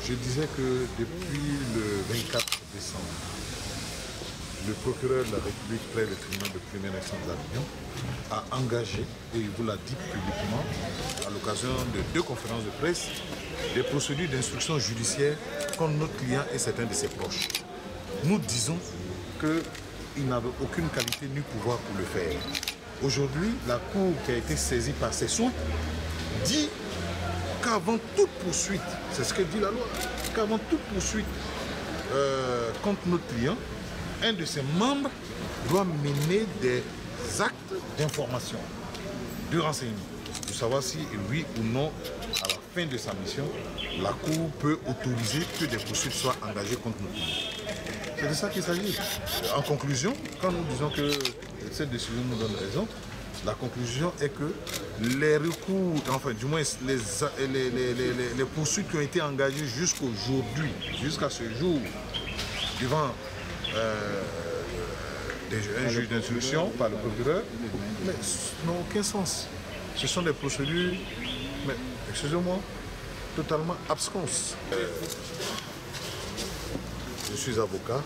Je disais que depuis le 24 décembre, le procureur de la République près le tribunal de première instance d'Avignon a engagé, et il vous l'a dit publiquement, à l'occasion de 2 conférences de presse, des procédures d'instruction judiciaire contre notre client et certains de ses proches. Nous disons qu'il n'avait aucune qualité ni pouvoir pour le faire. Aujourd'hui, la Cour qui a été saisie par ses soins dit qu'avant toute poursuite, c'est ce que dit la loi, qu'avant toute poursuite contre notre client, un de ses membres doit mener des actes d'information, de renseignement, pour savoir si oui ou non, à la fin de sa mission, la Cour peut autoriser que des poursuites soient engagées contre notre client. C'est de ça qu'il s'agit. En conclusion, quand nous disons que cette décision nous donne raison, la conclusion est que les recours, enfin du moins les poursuites qui ont été engagées jusqu'aujourd'hui, jusqu'à ce jour, devant un juge d'instruction par le procureur, mais n'ont aucun sens. Ce sont des procédures, mais excusez-moi, totalement absconses. Je suis avocat,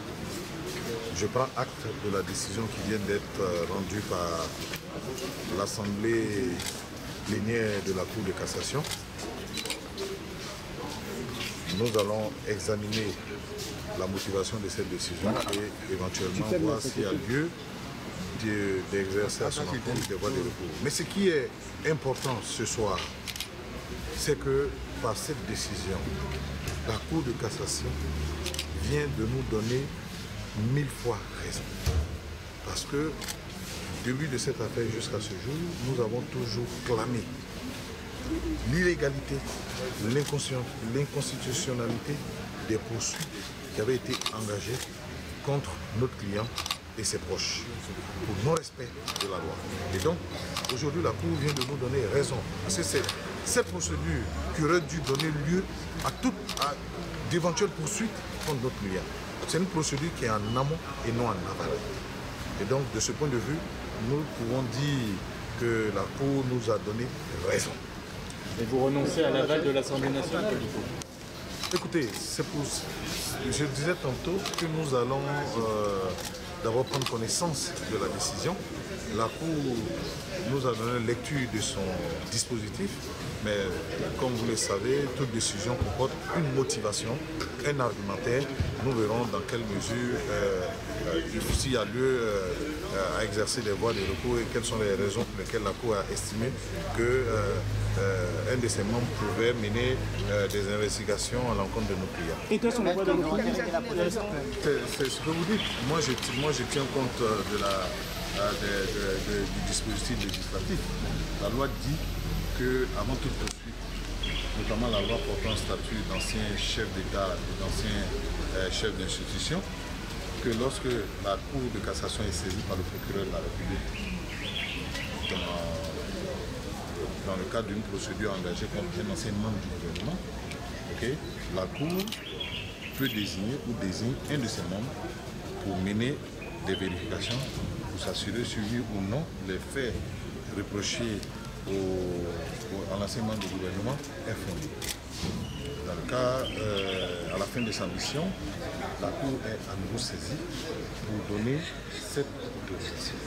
je prends acte de la décision qui vient d'être rendue par l'Assemblée plénière de la Cour de cassation. Nous allons examiner la motivation de cette décision et éventuellement voir s'il y a lieu d'exercer à son encontre des voies de recours. Mais ce qui est important ce soir, c'est que par cette décision, la Cour de cassation vient de nous donner 1000 fois raison. Parce que du début de cette affaire jusqu'à ce jour, nous avons toujours clamé l'illégalité, l'inconstitutionnalité des poursuites qui avaient été engagées contre notre client et ses proches pour non-respect de la loi. Et donc, aujourd'hui, la Cour vient de nous donner raison. Parce que c'est cette procédure qui aurait dû donner lieu à d'éventuelles poursuites contre notre client. C'est une procédure qui est en amont et non en aval. Et donc, de ce point de vue, nous pouvons dire que la Cour nous a donné raison. Et vous renoncez à l'aval de l'Assemblée nationale du coup? Écoutez, je disais tantôt que nous allons d'abord prendre connaissance de la décision. La Cour nous a donné lecture de son dispositif, mais comme vous le savez, toute décision comporte une motivation, un argumentaire. Nous verrons dans quelle mesure s'il y a lieu à exercer des voies de recours et quelles sont les raisons pour lesquelles la Cour a estimé que un de ses membres pouvait mener des investigations à l'encontre de nos clients. Et quelles sont les voies de recours? C'est ce que vous dites. Moi, je tiens compte du dispositif législatif. La loi dit qu'avant toute poursuite, notamment la loi portant statut d'ancien chef d'État et d'ancien chef d'institution, que lorsque la Cour de cassation est saisie par le procureur de la République dans le cadre d'une procédure engagée contre un ancien membre du gouvernement, la Cour peut désigner ou désigne un de ses membres pour mener des vérifications, pour s'assurer si oui ou non les faits reprochés à l'ancien membre du gouvernement est fondé. Dans le cas, à la fin de sa mission, la Cour est à nouveau saisie pour donner cette autorisation.